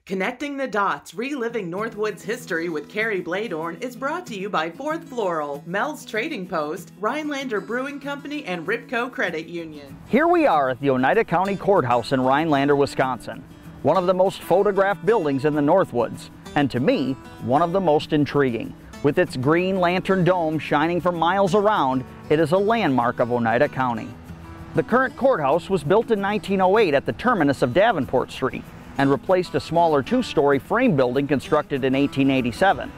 Connecting the Dots, Reliving Northwood's History with Carrie Bladorn is brought to you by Fourth Floral, Mel's Trading Post, Rhinelander Brewing Company, and Ripco Credit Union. Here we are at the Oneida County Courthouse in Rhinelander, Wisconsin. One of the most photographed buildings in the Northwoods, and to me, one of the most intriguing. With its green lantern dome shining for miles around, it is a landmark of Oneida County. The current courthouse was built in 1908 at the terminus of Davenport Street and replaced a smaller two-story frame building constructed in 1887.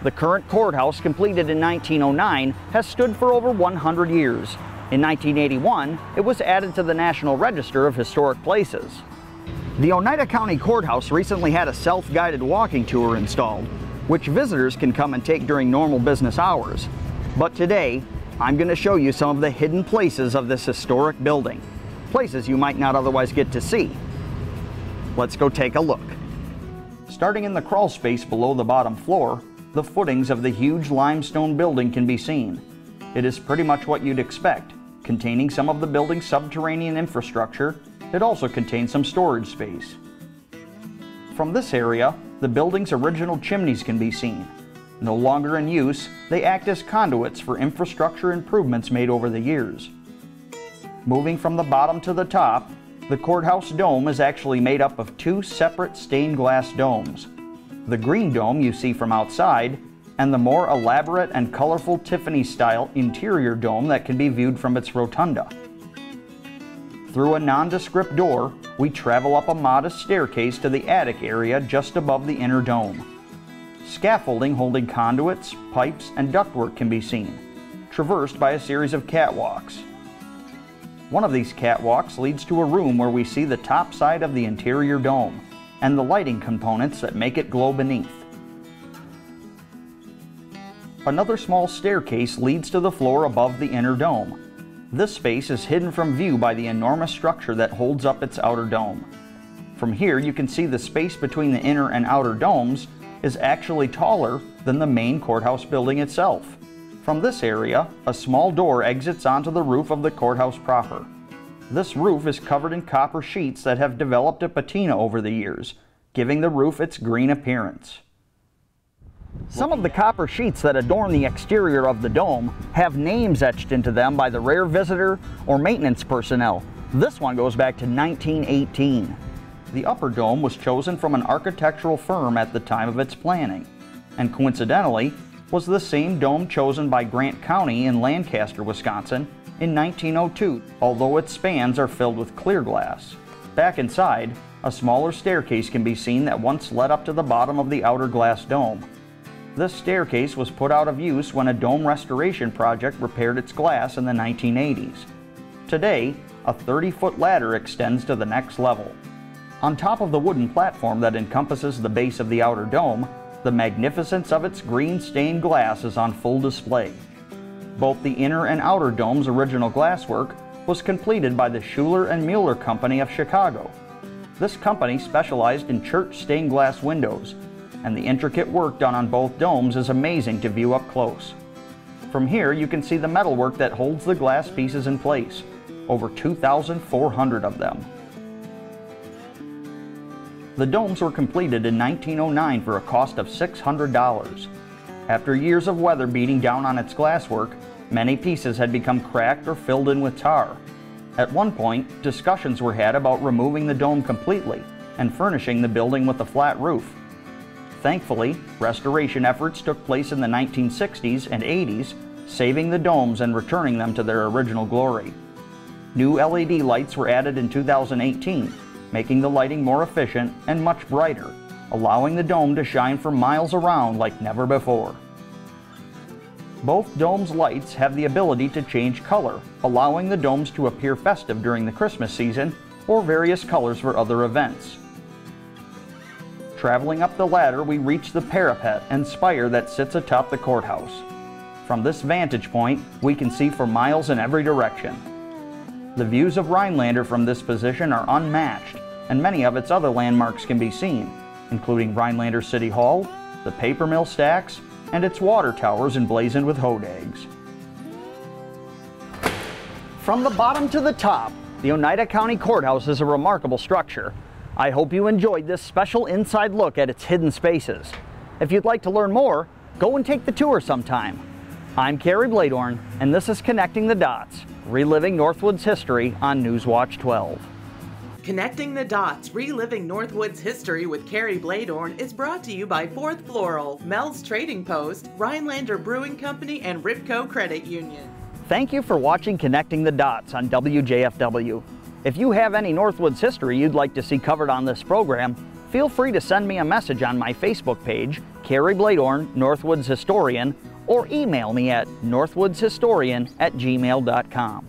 The current courthouse, completed in 1909, has stood for over 100 years. In 1981, it was added to the National Register of Historic Places. The Oneida County Courthouse recently had a self-guided walking tour installed, which visitors can come and take during normal business hours. But today, I'm going to show you some of the hidden places of this historic building, places you might not otherwise get to see. Let's go take a look. Starting in the crawl space below the bottom floor, the footings of the huge limestone building can be seen. It is pretty much what you'd expect, containing some of the building's subterranean infrastructure. It also contains some storage space. From this area, the building's original chimneys can be seen. No longer in use, they act as conduits for infrastructure improvements made over the years. Moving from the bottom to the top, the courthouse dome is actually made up of two separate stained glass domes. The green dome you see from outside, and the more elaborate and colorful Tiffany-style interior dome that can be viewed from its rotunda. Through a nondescript door, we travel up a modest staircase to the attic area just above the inner dome. Scaffolding holding conduits, pipes, and ductwork can be seen, traversed by a series of catwalks. One of these catwalks leads to a room where we see the top side of the interior dome and the lighting components that make it glow beneath. Another small staircase leads to the floor above the inner dome. This space is hidden from view by the enormous structure that holds up its outer dome. From here you can see the space between the inner and outer domes is actually taller than the main courthouse building itself. From this area, a small door exits onto the roof of the courthouse proper. This roof is covered in copper sheets that have developed a patina over the years, giving the roof its green appearance. Some of the copper sheets that adorn the exterior of the dome have names etched into them by the rare visitor or maintenance personnel. This one goes back to 1918. The upper dome was chosen from an architectural firm at the time of its planning, and coincidentally, was the same dome chosen by Grant County in Lancaster, Wisconsin in 1902, although its spans are filled with clear glass. Back inside, a smaller staircase can be seen that once led up to the bottom of the outer glass dome. This staircase was put out of use when a dome restoration project repaired its glass in the 1980s. Today, a 30-foot ladder extends to the next level. On top of the wooden platform that encompasses the base of the outer dome, the magnificence of its green stained glass is on full display. Both the inner and outer dome's original glasswork was completed by the Schuler and Mueller Company of Chicago. This company specialized in church stained glass windows, and the intricate work done on both domes is amazing to view up close. From here you can see the metalwork that holds the glass pieces in place, over 2,400 of them. The domes were completed in 1909 for a cost of $600. After years of weather beating down on its glasswork, many pieces had become cracked or filled in with tar. At one point, discussions were had about removing the dome completely and furnishing the building with a flat roof. Thankfully, restoration efforts took place in the 1960s and 80s, saving the domes and returning them to their original glory. New LED lights were added in 2018, making the lighting more efficient and much brighter, allowing the dome to shine for miles around like never before. Both domes' lights have the ability to change color, allowing the domes to appear festive during the Christmas season or various colors for other events. Traveling up the ladder, we reach the parapet and spire that sits atop the courthouse. From this vantage point, we can see for miles in every direction. The views of Rhinelander from this position are unmatched, and many of its other landmarks can be seen, including Rhinelander City Hall, the paper mill stacks, and its water towers emblazoned with hodags. From the bottom to the top, the Oneida County Courthouse is a remarkable structure. I hope you enjoyed this special inside look at its hidden spaces. If you'd like to learn more, go and take the tour sometime. I'm Kerry Bladorn, and this is Connecting the Dots, Reliving Northwood's History on Newswatch 12. Connecting the Dots, Reliving Northwood's History with Kerry Bladorn is brought to you by 4th Floral, Mel's Trading Post, Rhinelander Brewing Company, and Ripco Credit Union. Thank you for watching Connecting the Dots on WJFW. If you have any Northwoods history you'd like to see covered on this program, feel free to send me a message on my Facebook page, Kerry Bladorn, Northwoods Historian, or email me at northwoodshistorian@gmail.com.